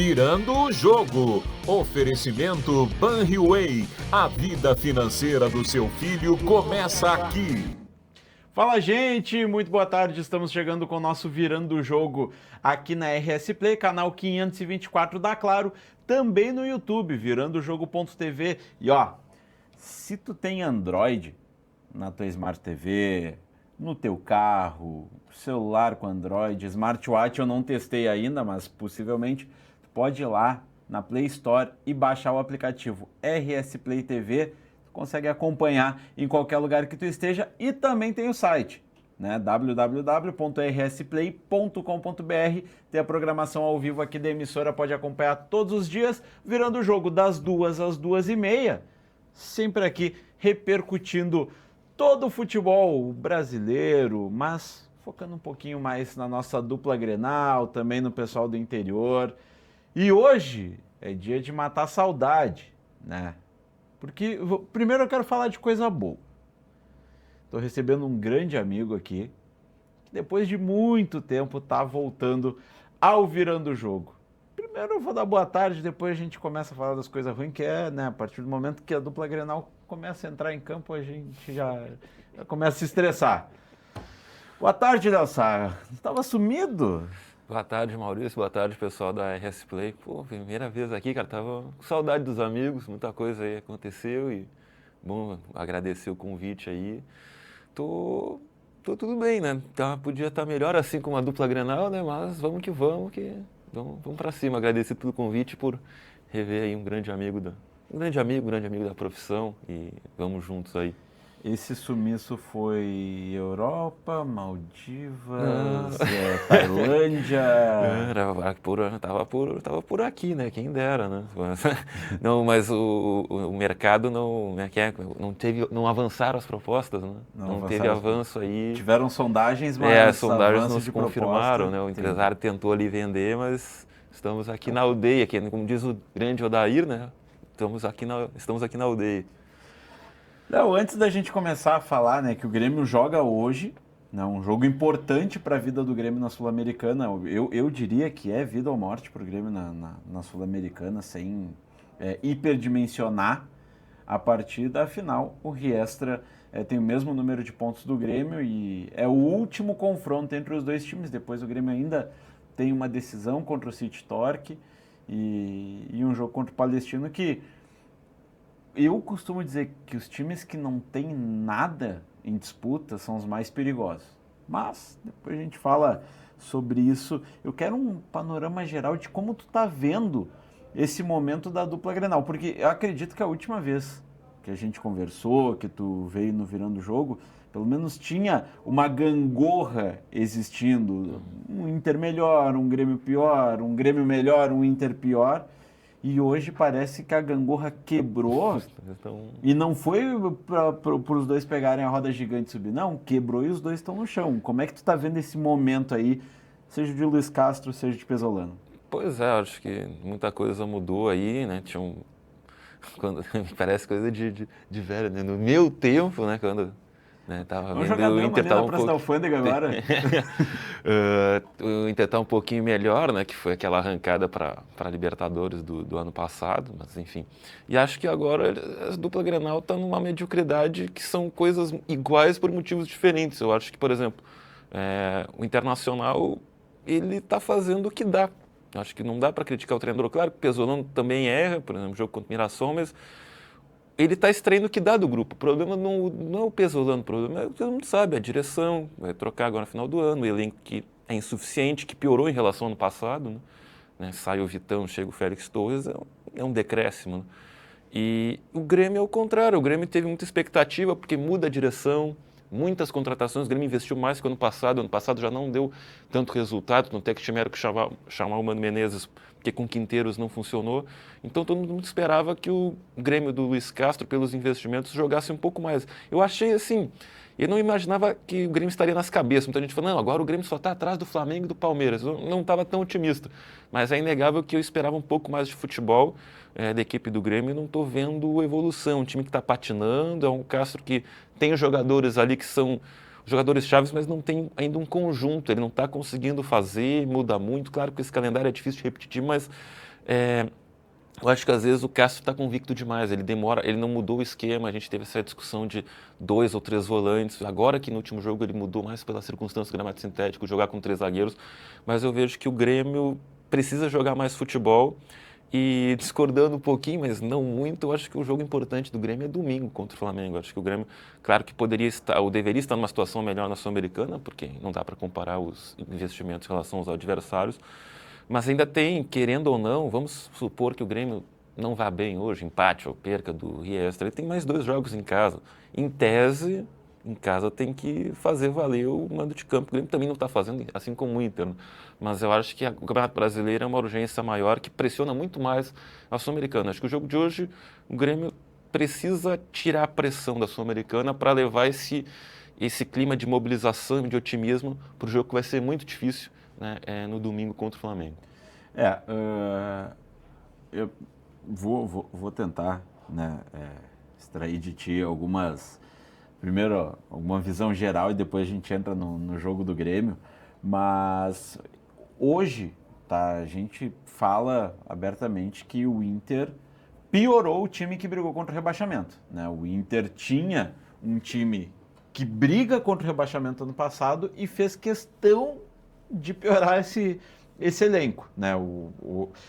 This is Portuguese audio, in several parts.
Virando o Jogo. Oferecimento Banriway. A vida financeira do seu filho começa aqui. Fala, gente! Muito boa tarde. Estamos chegando com o nosso Virando o Jogo aqui na RS Play, canal 524 da Claro, também no YouTube, virandojogo.tv. E ó, se tu tem Android na tua Smart TV, no teu carro, celular com Android, smartwatch eu não testei ainda, mas possivelmente tu pode ir lá na Play Store e baixar o aplicativo RS Play TV. Tu consegue acompanhar em qualquer lugar que tu esteja e também tem o site, né? www.rsplay.com.br. Tem a programação ao vivo aqui da emissora, pode acompanhar todos os dias, virando o jogo das 2 às 2h30, sempre aqui repercutindo todo o futebol brasileiro, mas focando um pouquinho mais na nossa dupla Grenal, também no pessoal do interior. E hoje é dia de matar a saudade, né? Porque primeiro eu quero falar de coisa boa. Estou recebendo um grande amigo aqui, que depois de muito tempo está voltando ao Virando o Jogo. Primeiro eu vou dar boa tarde, depois a gente começa a falar das coisas ruins, que é, né, a partir do momento que a dupla Grenal começa a entrar em campo, a gente já começa a se estressar. Boa tarde, Léo Sá. Estava sumido? Boa tarde, Maurício. Boa tarde, pessoal da RS Play. Pô, primeira vez aqui, cara. Tava com saudade dos amigos, muita coisa aí aconteceu e bom agradecer o convite aí. Tô tudo bem, né? Podia estar melhor assim com uma dupla Grenal, né? Mas vamos que vamos pra cima. Agradecer pelo convite, por rever aí um grande amigo da profissão e vamos juntos aí. Esse sumiço foi Europa, Maldivas, Tailândia? Tava por aqui, né? Quem dera, né? Não, mas o mercado não avançaram as propostas, né? Não teve avanço aí. Tiveram sondagens, mas as sondagens não se confirmaram, né? O empresário tentou ali vender, mas estamos aqui na aldeia, como diz o grande Odair, né? Estamos aqui na aldeia. Léo, antes da gente começar a falar, né, que o Grêmio joga hoje, né, um jogo importante para a vida do Grêmio na Sul-Americana, eu diria que é vida ou morte para o Grêmio na Sul-Americana, sem hiperdimensionar a partida. Afinal, o Riestra tem o mesmo número de pontos do Grêmio e é o último confronto entre os dois times. Depois o Grêmio ainda tem uma decisão contra o City Torque e um jogo contra o Palestino que... Eu costumo dizer que os times que não têm nada em disputa são os mais perigosos. Mas, depois a gente fala sobre isso. Eu quero um panorama geral de como tu tá vendo esse momento da dupla Grenal. Porque eu acredito que a última vez que a gente conversou, que tu veio no Virando o Jogo, pelo menos tinha uma gangorra existindo. Um Inter melhor, um Grêmio pior, um Grêmio melhor, um Inter pior. E hoje parece que a gangorra quebrou e não foi para os dois pegarem a roda gigante e subir. Não, quebrou e os dois estão no chão. Como é que tu tá vendo esse momento aí, seja de Luiz Castro, seja de Pesolano? Pois é, acho que muita coisa mudou aí, né? Parece coisa de velho, né? No meu tempo, né? Quando... Tava vamos vendo jogar o Inter tá da alfândega agora. O Inter tá um pouquinho melhor, né? Que foi aquela arrancada para Libertadores do ano passado, mas enfim. E acho que agora a dupla Grenal tá numa mediocridade que são coisas iguais por motivos diferentes. Eu acho que, por exemplo, o Internacional, ele tá fazendo o que dá. Acho que não dá para criticar o treinador. Claro que o Pesolano também erra, por exemplo, no jogo contra o Mirassol, mas ele está extraindo o que dá do grupo. O problema não é o Pesolano, o problema é, todo mundo sabe, a direção, vai trocar agora no final do ano, o elenco que é insuficiente, que piorou em relação ao ano passado, né? Sai o Vitão, chega o Félix Torres, é um decréscimo, né? E o Grêmio é o contrário, o Grêmio teve muita expectativa, porque muda a direção, muitas contratações, o Grêmio investiu mais que o ano passado já não deu tanto resultado, não tem que tiveram que chamar o Mano Menezes, porque com Quinteiros não funcionou. Então todo mundo esperava que o Grêmio do Luiz Castro, pelos investimentos, jogasse um pouco mais. Eu achei assim, eu não imaginava que o Grêmio estaria nas cabeças. Muita gente falou, não, agora o Grêmio só está atrás do Flamengo e do Palmeiras. Eu não estava tão otimista, mas é inegável que eu esperava um pouco mais de futebol da equipe do Grêmio e não estou vendo evolução. Um time que está patinando, é um Castro que tem jogadores ali que são jogadores chaves, mas não tem ainda um conjunto, ele não está conseguindo fazer, muda muito. Claro que esse calendário é difícil de repetir, mas Eu acho que às vezes o Castro está convicto demais, ele demora, ele não mudou o esquema, a gente teve essa discussão de 2 ou 3 volantes, agora que no último jogo ele mudou mais pela circunstância do gramado sintético, jogar com 3 zagueiros, mas eu vejo que o Grêmio precisa jogar mais futebol e discordando um pouquinho, mas não muito, eu acho que o jogo importante do Grêmio é domingo contra o Flamengo, eu acho que o Grêmio, claro que poderia estar, ou deveria estar numa situação melhor na Sul-Americana, porque não dá para comparar os investimentos em relação aos adversários, mas ainda tem, querendo ou não, vamos supor que o Grêmio não vá bem hoje, empate ou perca do Riestra, ele tem mais 2 jogos em casa. Em tese, em casa tem que fazer valer o mando de campo. O Grêmio também não está fazendo, assim como o Inter. Mas eu acho que o Campeonato Brasileiro é uma urgência maior que pressiona muito mais a Sul-Americana. Acho que o jogo de hoje, o Grêmio precisa tirar a pressão da Sul-Americana para levar esse clima de mobilização e de otimismo para o jogo que vai ser muito difícil, né, no domingo contra o Flamengo. Eu vou tentar, né, extrair de ti primeiro alguma visão geral e depois a gente entra no jogo do Grêmio, mas hoje, tá, a gente fala abertamente que o Inter piorou o time que brigou contra o rebaixamento, né? O Inter tinha um time que briga contra o rebaixamento ano passado e fez questão de piorar esse elenco, né?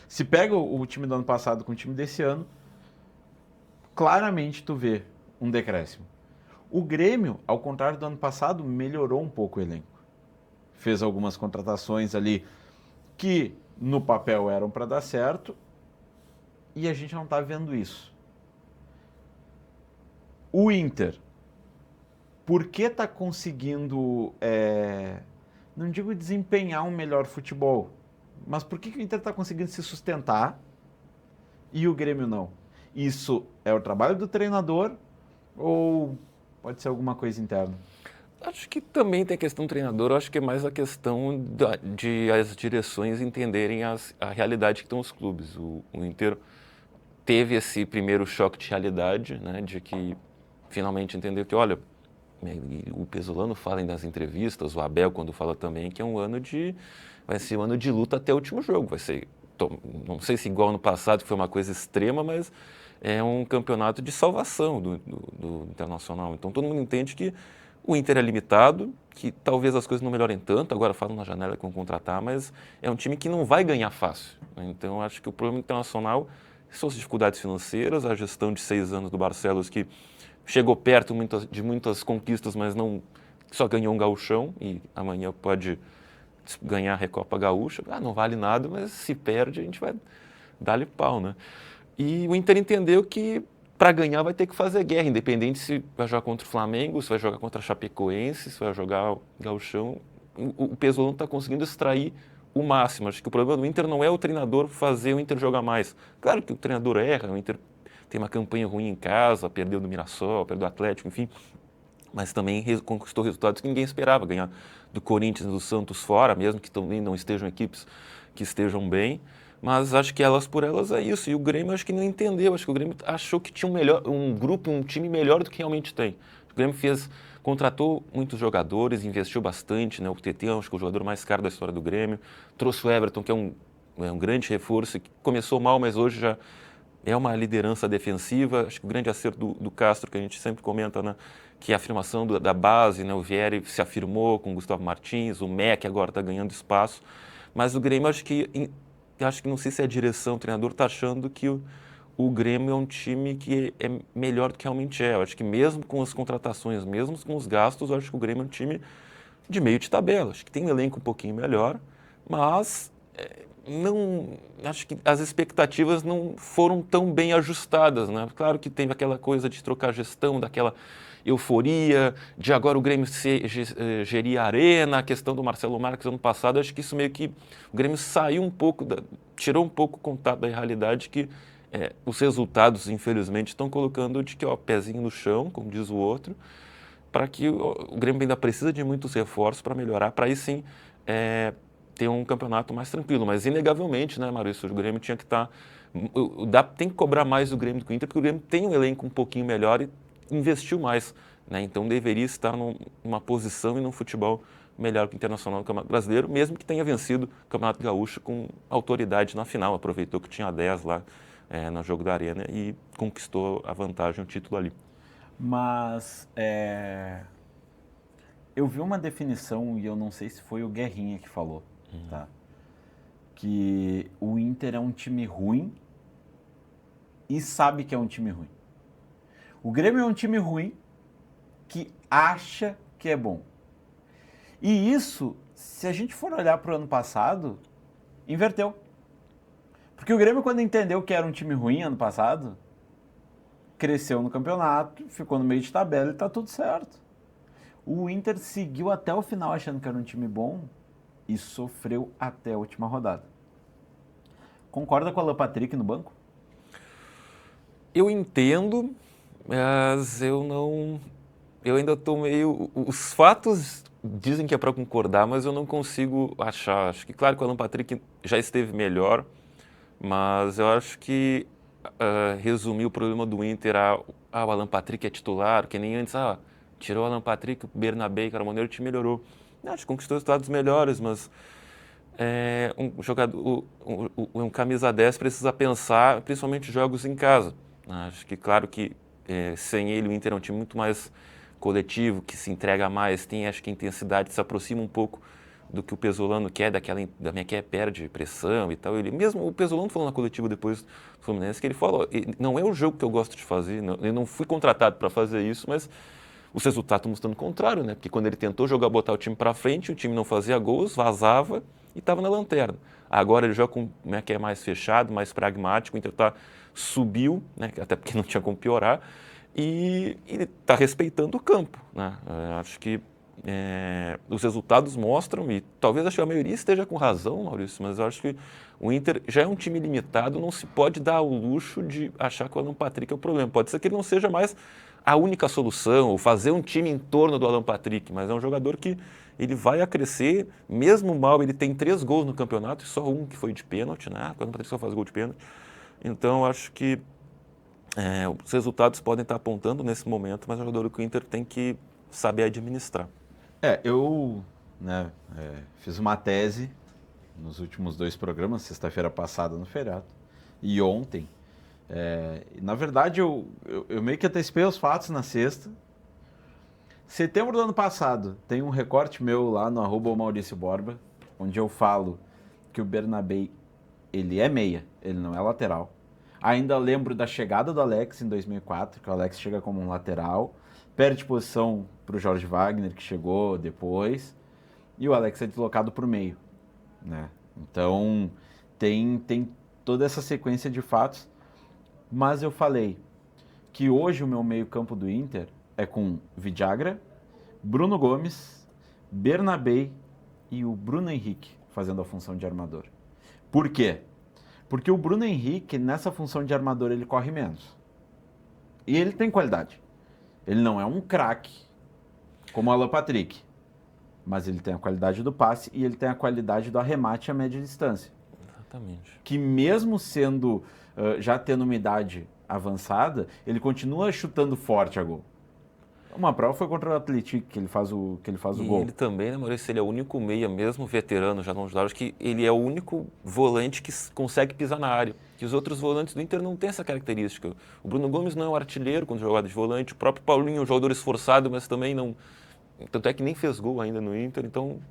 Se pega o time do ano passado com o time desse ano, claramente tu vê um decréscimo. O Grêmio, ao contrário do ano passado, melhorou um pouco o elenco. Fez algumas contratações ali que no papel eram para dar certo e a gente não está vendo isso. O Inter, por que está conseguindo, não digo desempenhar um melhor futebol, mas por que o Inter está conseguindo se sustentar e o Grêmio não? Isso é o trabalho do treinador ou pode ser alguma coisa interna? Acho que também tem a questão do treinador, eu acho que é mais a questão de as direções entenderem a realidade que estão os clubes. O Inter teve esse primeiro choque de realidade, né, de que finalmente entendeu que, olha, o Pesolano fala nas entrevistas, o Abel quando fala também, que vai ser um ano de luta até o último jogo. Vai ser, não sei se igual no passado, que foi uma coisa extrema, mas é um campeonato de salvação do Internacional. Então todo mundo entende que o Inter é limitado, que talvez as coisas não melhorem tanto, agora falam na janela que vão contratar, mas é um time que não vai ganhar fácil. Então acho que o problema internacional são as dificuldades financeiras, a gestão de 6 anos do Barcelos, que chegou perto de muitas conquistas, mas só ganhou um gauchão e amanhã pode ganhar a Recopa Gaúcha. Não vale nada, mas se perde a gente vai dar-lhe pau, né? E o Inter entendeu que para ganhar vai ter que fazer guerra, independente se vai jogar contra o Flamengo, se vai jogar contra a Chapecoense, se vai jogar o gauchão. O Pesolano está conseguindo extrair o máximo. Acho que o problema do Inter não é o treinador fazer o Inter jogar mais. Claro que o treinador erra, o Inter tem uma campanha ruim em casa, perdeu do Mirassol, perdeu do Atlético, enfim, mas também conquistou resultados que ninguém esperava, ganhar do Corinthians e do Santos fora, mesmo que também não estejam equipes que estejam bem, mas acho que elas por elas é isso, e o Grêmio acho que não entendeu, acho que o Grêmio achou que tinha um grupo, um time melhor do que realmente tem. O Grêmio contratou muitos jogadores, investiu bastante, né? O TT acho que é o jogador mais caro da história do Grêmio, trouxe o Everton, que é um grande reforço, que começou mal, mas hoje já é uma liderança defensiva. Acho que o grande acerto do Castro, que a gente sempre comenta, né, que é a afirmação da base, né, o Vieri se afirmou com o Gustavo Martins, o Mec agora está ganhando espaço, mas o Grêmio acho que não sei se a direção, o treinador está achando que o Grêmio é um time que é melhor do que realmente é. Eu acho que mesmo com as contratações, mesmo com os gastos, eu acho que o Grêmio é um time de meio de tabela. Acho que tem um elenco um pouquinho melhor, mas acho que as expectativas não foram tão bem ajustadas, né? Claro que teve aquela coisa de trocar gestão, daquela euforia, de agora o Grêmio gerir a arena, a questão do Marcelo Marques ano passado, acho que isso meio que o Grêmio saiu um pouco, tirou um pouco o contato da realidade que os resultados, infelizmente, estão colocando de que, pezinho no chão, como diz o outro, para que o Grêmio ainda precisa de muitos reforços para melhorar, para aí sim ter um campeonato mais tranquilo. Mas, inegavelmente, né, Maurício, o Grêmio tinha que estar... tem que cobrar mais do Grêmio do que o Inter, porque o Grêmio tem um elenco um pouquinho melhor e investiu mais, né? Então, deveria estar numa posição e num futebol melhor que o Internacional no Campeonato Brasileiro, mesmo que tenha vencido o Campeonato Gaúcho com autoridade na final. Aproveitou que tinha 10 lá no jogo da Arena e conquistou a vantagem, o título ali. Mas eu vi uma definição, e eu não sei se foi o Guerrinha que falou, tá? Que o Inter é um time ruim e sabe que é um time ruim. O Grêmio é um time ruim que acha que é bom. E isso, se a gente for olhar para o ano passado, inverteu. Porque o Grêmio, quando entendeu que era um time ruim ano passado, cresceu no campeonato, ficou no meio de tabela e tá tudo certo. O Inter seguiu até o final achando que era um time bom e sofreu até a última rodada. Concorda com o Alan Patrick no banco? Eu entendo, mas eu ainda estou meio... Os fatos dizem que é para concordar, mas eu não consigo achar. Acho que, claro, que o Alan Patrick já esteve melhor, mas eu acho que resumir o problema do Inter o Alan Patrick é titular, que nem antes, tirou o Alan Patrick, o Bernabé e Caramoneiro, o time melhorou. Acho que conquistou resultados melhores, mas um jogador, um camisa 10 precisa pensar, principalmente jogos em casa. Acho que, claro que sem ele o Inter é um time muito mais coletivo, que se entrega mais, tem, acho que, intensidade, se aproxima um pouco do que o Pesolano quer, perde pressão e tal. Ele mesmo, o Pesolano falou na coletiva depois do Fluminense, que ele falou, não é o jogo que eu gosto de fazer, eu não fui contratado para fazer isso, mas os resultados estão mostrando o contrário, né? Porque quando ele tentou botar o time para frente, o time não fazia gols, vazava e estava na lanterna. Agora ele joga com que é mais fechado, mais pragmático, o Inter subiu, né? Até porque não tinha como piorar, e está respeitando o campo, né? Acho que os resultados mostram, e talvez acho que a maioria esteja com razão, Maurício, mas eu acho que o Inter já é um time limitado, não se pode dar o luxo de achar que o Alan Patrick é o problema. Pode ser que ele não seja mais a única solução, ou fazer um time em torno do Alan Patrick, mas é um jogador que ele vai a crescer, mesmo mal, ele tem 3 gols no campeonato, e só um que foi de pênalti, né? O Alan Patrick só faz gol de pênalti. Então, acho que os resultados podem estar apontando nesse momento, mas é um jogador que o Inter tem que saber administrar. Eu fiz uma tese nos últimos 2 programas, sexta-feira passada no feriado, e ontem. Na verdade, eu meio que antecipei os fatos na sexta. Setembro do ano passado, tem um recorte meu lá no @MauricioBorba, onde eu falo que o Bernabé, ele é meia, ele não é lateral. Ainda lembro da chegada do Alex em 2004, que o Alex chega como um lateral, perde posição para o Jorge Wagner, que chegou depois, e o Alex é deslocado para o meio, né? Então, tem toda essa sequência de fatos. Mas eu falei que hoje o meu meio-campo do Inter é com Vidagra, Bruno Gomes, Bernabé e o Bruno Henrique fazendo a função de armador. Por quê? Porque o Bruno Henrique, nessa função de armador, ele corre menos. E ele tem qualidade. Ele não é um craque como o Alan Patrick, mas ele tem a qualidade do passe e ele tem a qualidade do arremate a média distância. Exatamente. Que mesmo sendo... já tendo uma idade avançada, ele continua chutando forte a gol. Uma prova foi contra o Atlético que ele faz o gol. Ele também, né, Maurício? Ele é o único meia, mesmo veterano, já não ajudaram. Acho que ele é o único volante que consegue pisar na área. Que os outros volantes do Inter não têm essa característica. O Bruno Gomes não é um artilheiro quando jogava de volante. O próprio Paulinho é um jogador esforçado, mas também não... Tanto é que nem fez gol ainda no Inter, então...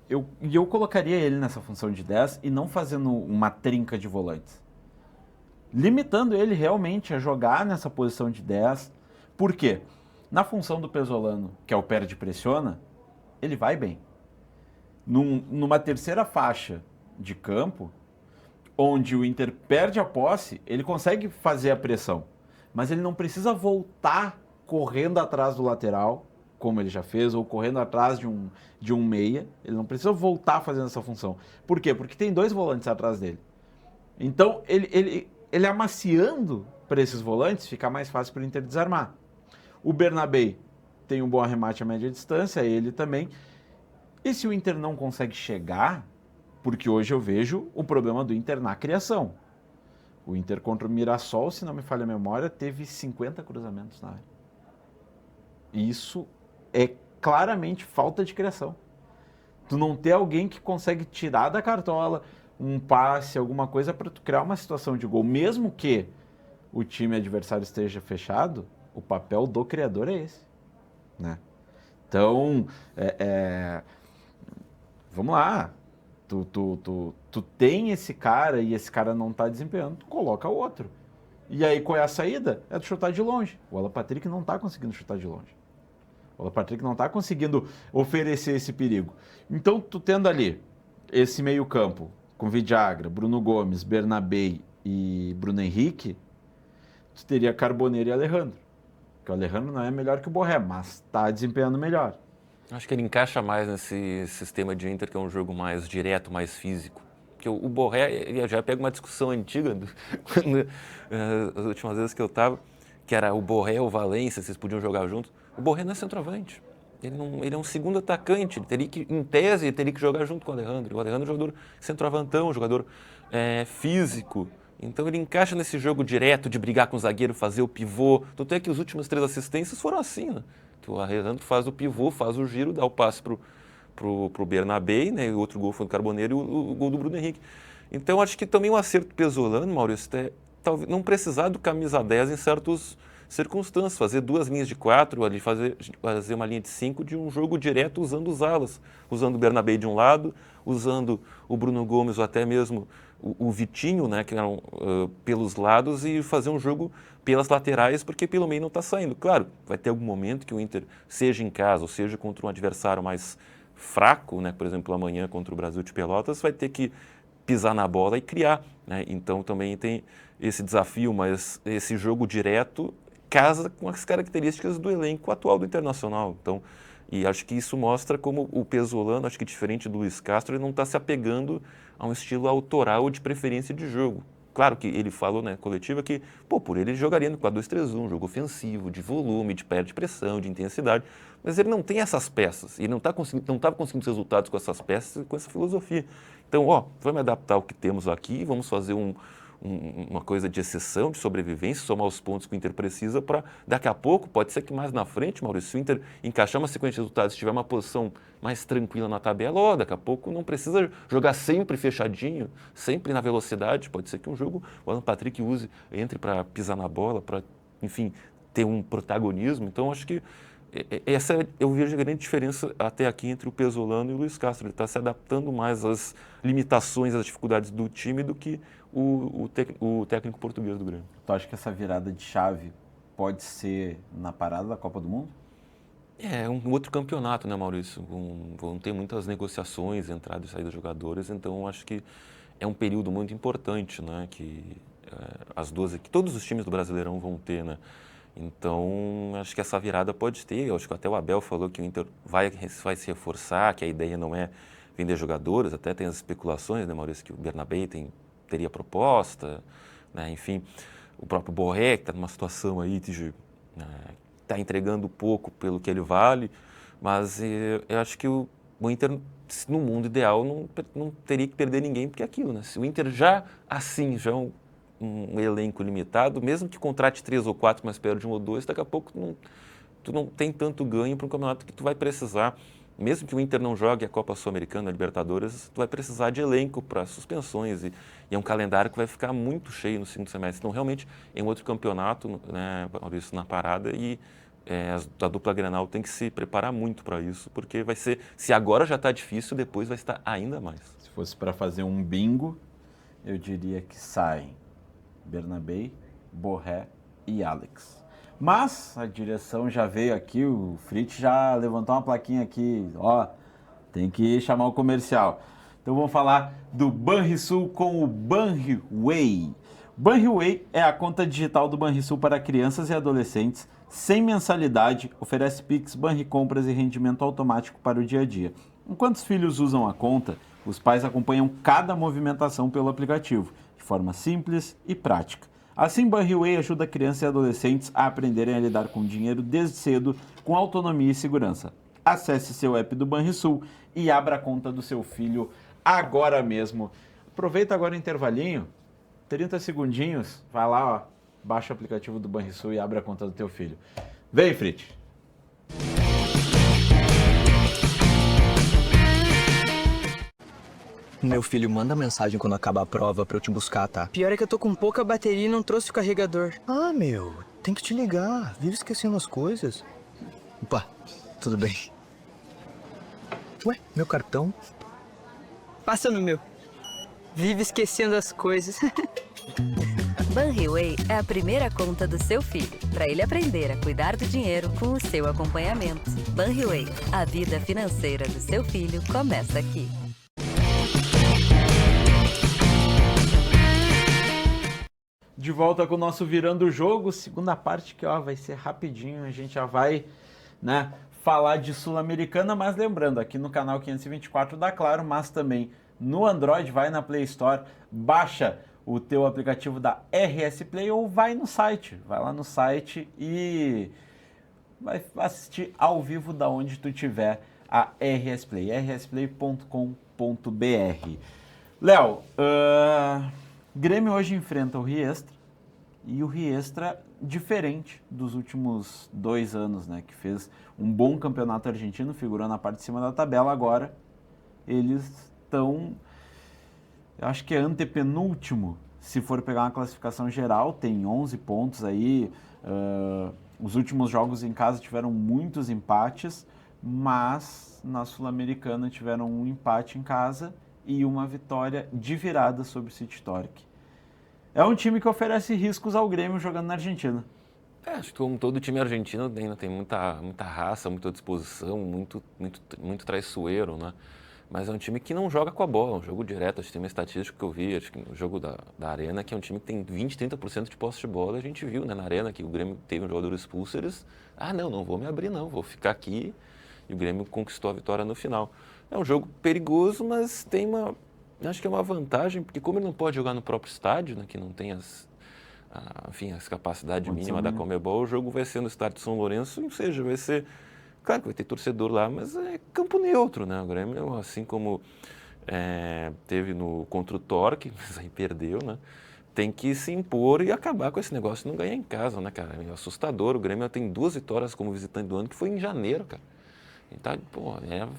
Eu colocaria ele nessa função de 10 e não fazendo uma trinca de volantes. Limitando ele realmente a jogar nessa posição de 10. Por quê? Na função do Pesolano, que é o perde-pressiona, ele vai bem. Numa terceira faixa de campo, onde o Inter perde a posse, ele consegue fazer a pressão. Mas ele não precisa voltar correndo atrás do lateral, como ele já fez, ou correndo atrás de um meia. Ele não precisa voltar fazendo essa função. Por quê? Porque tem 2 volantes atrás dele. Então, ele amaciando para esses volantes, fica mais fácil para o Inter desarmar. O Bernabé tem um bom arremate a média distância, ele também. E se o Inter não consegue chegar, porque hoje eu vejo o problema do Inter na criação. O Inter contra o Mirassol, se não me falha a memória, teve 50 cruzamentos na área. Isso é claramente falta de criação. Tu não ter alguém que consegue tirar da cartola um passe, alguma coisa para tu criar uma situação de gol, mesmo que o time adversário esteja fechado, o papel do criador é esse, né? Então, vamos lá, tu tem esse cara e esse cara não tá desempenhando, tu coloca outro. E aí qual é a saída? É tu chutar de longe. O Alan Patrick não tá conseguindo chutar de longe. O Alan Patrick não tá conseguindo oferecer esse perigo. Então, tu tendo ali esse meio campo, com Vidagra, Bruno Gomes, Bernabé e Bruno Henrique, tu teria Carboneiro e Alejandro. Porque o Alejandro não é melhor que o Borré, mas está desempenhando melhor. Acho que ele encaixa mais nesse sistema de Inter, que é um jogo mais direto, mais físico. Porque o Borré, ele já pega uma discussão antiga, as últimas vezes que eu estava, que era o Borré ou o Valência, vocês podiam jogar juntos. O Borré não é centroavante. Ele é um segundo atacante, ele teria que, em tese, ele teria que jogar junto com o Alejandro. O Alejandro é um jogador centroavantão, um jogador físico. Então ele encaixa nesse jogo direto de brigar com o zagueiro, fazer o pivô. Tanto é que as últimas 3 assistências foram assim, né? Que o Alejandro faz o pivô, faz o giro, dá o passe pro Bernabé, né? E o outro gol foi do Carboneiro e o gol do Bruno Henrique. Então acho que também um acerto pesolano, Maurício, talvez não precisar do camisa 10 em certos circunstâncias, fazer 2 linhas de 4, ali fazer uma linha de 5 de um jogo direto usando os alas, usando o Bernabé de um lado, usando o Bruno Gomes ou até mesmo o Vitinho, né, que eram pelos lados, e fazer um jogo pelas laterais, porque pelo meio não está saindo. Claro, vai ter algum momento que o Inter, seja em casa ou seja contra um adversário mais fraco, né, por exemplo, amanhã contra o Brasil de Pelotas, vai ter que pisar na bola e criar, né? Então também tem esse desafio, mas esse jogo direto casa com as características do elenco atual do Internacional. Então, e acho que isso mostra como o Pesolano, acho que diferente do Luiz Castro, ele não está se apegando a um estilo autoral de preferência de jogo. Claro que ele falou na coletiva que, por ele jogaria no 4-2-3-1, um jogo ofensivo, de volume, de perda de pressão, de intensidade, mas ele não tem essas peças, ele não estava conseguindo os resultados com essas peças, com essa filosofia. Então, vamos adaptar ao que temos aqui, vamos fazer uma coisa de exceção, de sobrevivência, somar os pontos que o Inter precisa para, daqui a pouco, pode ser que mais na frente, Maurício, se o Inter encaixar uma sequência de resultados, se tiver uma posição mais tranquila na tabela, daqui a pouco não precisa jogar sempre fechadinho, sempre na velocidade, pode ser que um jogo o Alan Patrick entre para pisar na bola, para, enfim, ter um protagonismo. Então, acho que essa eu vejo a grande diferença até aqui entre o Pesolano e o Luiz Castro. Ele está se adaptando mais às limitações, às dificuldades do time do que o técnico português do Grêmio. Tu acha que essa virada de chave pode ser na parada da Copa do Mundo? É um outro campeonato, né, Maurício? Vão ter muitas negociações, entrada e saída de jogadores, então acho que é um período muito importante, né, que todos os times do Brasileirão vão ter, né? Então, acho que essa virada pode ter. Eu acho que até o Abel falou que o Inter vai se reforçar, que a ideia não é vender jogadores. Até tem as especulações, né, Maurício, que o Bernabé teria proposta, né? Enfim, o próprio Borré, que está numa situação aí de está entregando pouco pelo que ele vale. Mas eu acho que o Inter, no mundo ideal, não teria que perder ninguém, porque é aquilo, né? Se o Inter já um elenco limitado, mesmo que contrate 3 ou 4, mas perde 1 ou 2, daqui a pouco tu não tem tanto ganho para um campeonato que tu vai precisar, mesmo que o Inter não jogue a Copa Sul-Americana, a Libertadores, tu vai precisar de elenco para suspensões e é um calendário que vai ficar muito cheio no segundo semestre. Então, realmente, é um outro campeonato, né, Maurício, na parada, e a dupla Grenal tem que se preparar muito para isso, porque vai ser, se agora já está difícil, depois vai estar ainda mais. Se fosse para fazer um bingo, eu diria que saem Bernabé, Borré e Alex. Mas a direção já veio aqui, o Fritz já levantou uma plaquinha aqui, tem que chamar o comercial. Então vamos falar do Banrisul com o Banriway. Banriway é a conta digital do Banrisul para crianças e adolescentes, sem mensalidade, oferece Pix, Banricompras e rendimento automático para o dia a dia. Enquanto os filhos usam a conta, os pais acompanham cada movimentação pelo aplicativo, de forma simples e prática. Assim, Banriway ajuda crianças e adolescentes a aprenderem a lidar com dinheiro desde cedo, com autonomia e segurança. Acesse seu app do Banrisul e abra a conta do seu filho agora mesmo. Aproveita agora o intervalinho, 30 segundinhos, vai lá, baixa o aplicativo do Banrisul e abre a conta do teu filho. Vem, Fritz! Meu filho, manda mensagem quando acabar a prova pra eu te buscar, tá? Pior é que eu tô com pouca bateria e não trouxe o carregador. Ah, meu, tem que te ligar. Vive esquecendo as coisas. Opa, tudo bem. Ué, meu cartão? Passa no meu. Vive esquecendo as coisas. Banriway é a primeira conta do seu filho, para ele aprender a cuidar do dinheiro com o seu acompanhamento. Banriway, a vida financeira do seu filho começa aqui. De volta com o nosso Virando o Jogo, segunda parte que vai ser rapidinho, a gente já vai, né, falar de Sul-Americana, mas lembrando, aqui no canal 524 da Claro, mas também no Android, vai na Play Store, baixa o teu aplicativo da RS Play ou vai no site, vai lá no site e vai assistir ao vivo da onde tu tiver a RS Play, rsplay.com.br. Léo, Grêmio hoje enfrenta o Riestra, e o Riestra diferente dos últimos 2 anos, né? Que fez um bom campeonato argentino, figurou na parte de cima da tabela. Agora eles estão, eu acho que é antepenúltimo, se for pegar uma classificação geral, tem 11 pontos aí. Os últimos jogos em casa tiveram muitos empates, mas na Sul-Americana tiveram um empate em casa e uma vitória de virada sobre o City Torque. É um time que oferece riscos ao Grêmio jogando na Argentina. Acho que como todo time argentino ainda tem muita raça, muita disposição, muito traiçoeiro, né? Mas é um time que não joga com a bola, é um jogo direto. Acho que tem uma estatística que eu vi, acho que no jogo da Arena, que é um time que tem 20, 30% de posse de bola. A gente viu, né, na Arena, que o Grêmio teve um jogador expulso, eles, não vou me abrir não, vou ficar aqui. E o Grêmio conquistou a vitória no final. É um jogo perigoso, mas acho que é uma vantagem, porque como ele não pode jogar no próprio estádio, né, que não tem as capacidades mínimas da Conmebol, o jogo vai ser no estádio de São Lourenço, ou seja, vai ser, claro que vai ter torcedor lá, mas é campo neutro, né? O Grêmio, assim como teve contra o Torque, mas aí perdeu, né? Tem que se impor e acabar com esse negócio de não ganhar em casa, né, cara? É assustador. O Grêmio tem 2 vitórias como visitante do ano, que foi em janeiro, cara. Então,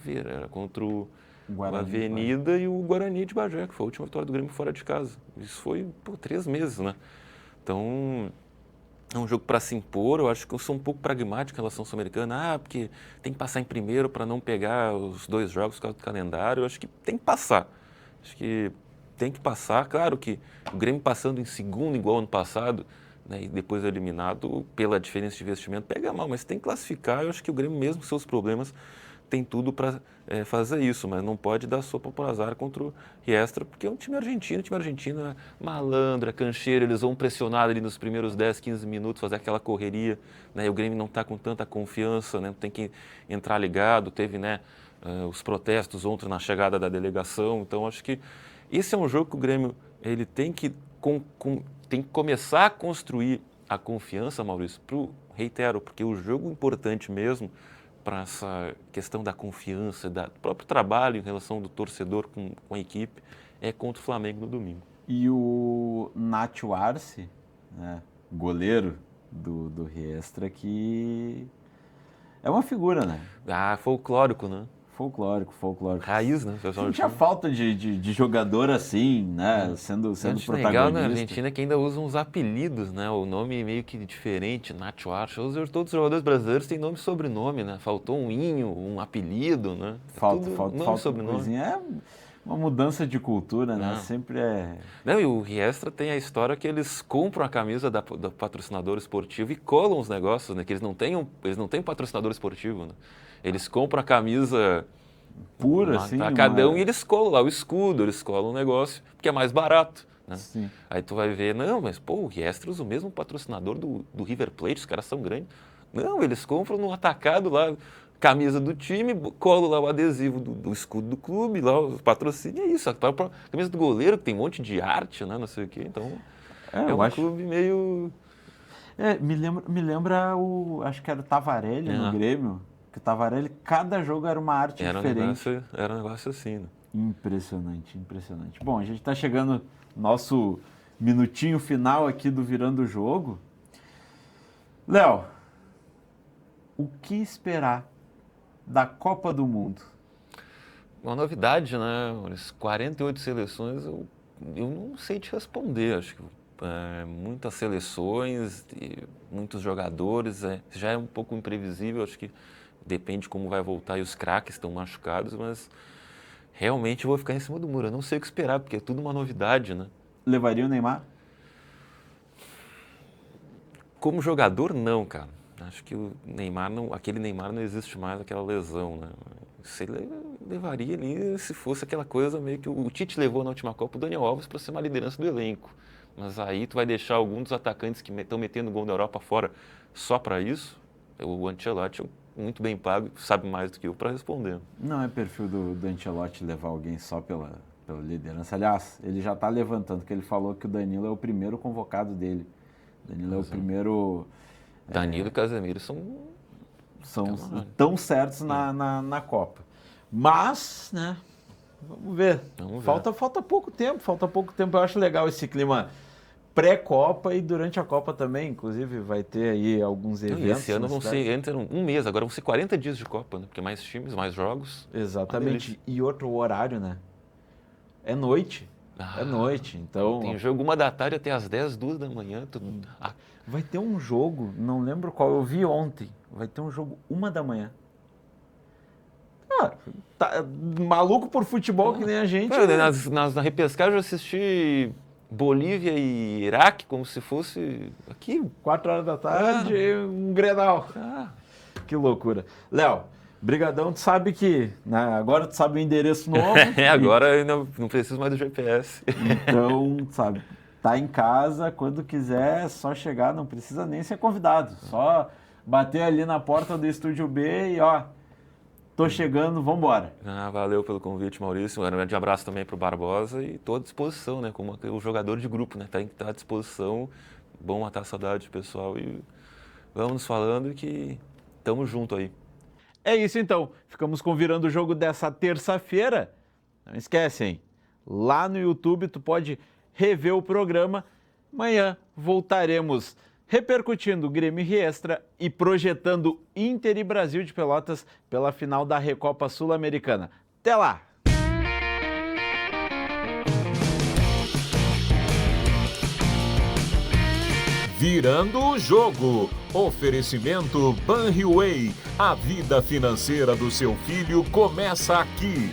era contra o Avenida e o Guarani de Bagé, que foi a última vitória do Grêmio fora de casa. Isso foi 3 meses, né? Então, é um jogo para se impor. Eu acho que eu sou um pouco pragmático em relação ao Sul-Americana. Porque tem que passar em primeiro para não pegar os 2 jogos por causa do calendário. Eu acho que tem que passar. Acho que tem que passar. Claro que o Grêmio passando em segundo, igual ano passado, né, e depois eliminado pela diferença de investimento, pega mal, mas tem que classificar. Eu acho que o Grêmio, mesmo com seus problemas, tem tudo para fazer isso, mas não pode dar sopa por azar contra o Riestra, porque é um time argentino é malandro, é cancheiro, eles vão pressionar ali nos primeiros 10, 15 minutos, fazer aquela correria, né, e o Grêmio não está com tanta confiança, né, tem que entrar ligado, teve, né, os protestos ontem na chegada da delegação, então acho que esse é um jogo que o Grêmio ele tem que começar a construir a confiança, Maurício, reitero, porque o jogo importante mesmo para essa questão da confiança, do próprio trabalho em relação do torcedor com a equipe, é contra o Flamengo no domingo. E o Nacho Arce, né, goleiro do Riestra, que é uma figura, né? Folclórico, né? Folclórico. Raiz, né? Não tinha falta de jogador assim, né? Sendo protagonista. Legal na Argentina que ainda usam uns apelidos, né? O nome meio que diferente, Nacho Arce. Todos os jogadores brasileiros têm nome e sobrenome, né? Faltou um inho, um apelido, né? Falta sobrenome. É uma mudança de cultura, né? Sempre é... Não, e o Riestra tem a história que eles compram a camisa do patrocinador esportivo e colam os negócios, né? Que eles não têm patrocinador esportivo, né? Eles compram a camisa pura, assim, atacadão, e eles colam lá o escudo, eles colam o negócio, porque é mais barato, né? Sim. Aí tu vai ver, o Riestra usa o mesmo patrocinador do River Plate, os caras são grandes. Não, eles compram no atacado lá, camisa do time, colam lá o adesivo do escudo do clube, lá o patrocínio, é isso. A camisa do goleiro, que tem um monte de arte, né, não sei o quê, então clube meio... me lembra acho que era o Tavarelli no Grêmio, que o Tavarelli, cada jogo era uma arte diferente. Era um negócio assim, né? Impressionante. Bom, a gente está chegando no nosso minutinho final aqui do Virando o Jogo. Léo, o que esperar da Copa do Mundo? Uma novidade, né? 48 seleções, eu não sei te responder. Acho que muitas seleções, e muitos jogadores, já é um pouco imprevisível. Acho que depende como vai voltar e os craques estão machucados, mas realmente eu vou ficar em cima do muro. Eu não sei o que esperar, porque é tudo uma novidade, né? Levaria o Neymar? Como jogador, não, cara. Acho que o Neymar aquele Neymar não existe mais, aquela lesão, né? Você levaria ali se fosse aquela coisa meio que o Tite levou na última Copa o Daniel Alves para ser uma liderança do elenco. Mas aí tu vai deixar algum dos atacantes que estão metendo gol da Europa fora só para isso? O Ancelotti é muito bem pago, sabe mais do que eu para responder. Não é perfil do Ancelotti levar alguém só pela liderança. Aliás, ele já está levantando, que ele falou que o Danilo é o primeiro convocado dele. Danilo é o primeiro... Danilo e Casemiro são tão certos na Copa. Mas, né, vamos ver. Falta pouco tempo, Eu acho legal esse clima pré-Copa e durante a Copa também. Inclusive, vai ter aí alguns eventos. E esse ano vão ser, antes eram um mês, agora vão ser 40 dias de Copa, né? Porque mais times, mais jogos. Exatamente. E outro horário, né? É noite. É noite, então... Tem jogo 1 da tarde até às 10, 2 da manhã. Vai ter um jogo, não lembro qual, eu vi ontem. Vai ter um jogo 1 da manhã. Tá maluco por futebol que nem a gente. Na repescagem eu assisti Bolívia e Iraque como se fosse aqui. 4 horas da tarde, um Grenal. Que loucura. Léo, brigadão, tu sabe que... Né, agora tu sabe o endereço novo. Agora eu não preciso mais do GPS. Então, sabe, tá em casa, quando quiser, é só chegar, não precisa nem ser convidado. Só bater ali na porta do Estúdio B e tô chegando, vambora. Valeu pelo convite, Maurício. Um grande abraço também pro Barbosa e tô à disposição, né? Como o jogador de grupo, né? Tem que estar à disposição. Bom matar a saudade, pessoal. E vamos nos falando que tamo junto aí. É isso então. Ficamos com Virando o Jogo dessa terça-feira. Não esquece, hein? Lá no YouTube tu pode rever o programa. Amanhã voltaremos repercutindo Grêmio e Riestra e projetando Inter e Brasil de Pelotas pela final da Recopa Sul-Americana. Até lá! Virando o Jogo. Oferecimento Banriway. A vida financeira do seu filho começa aqui.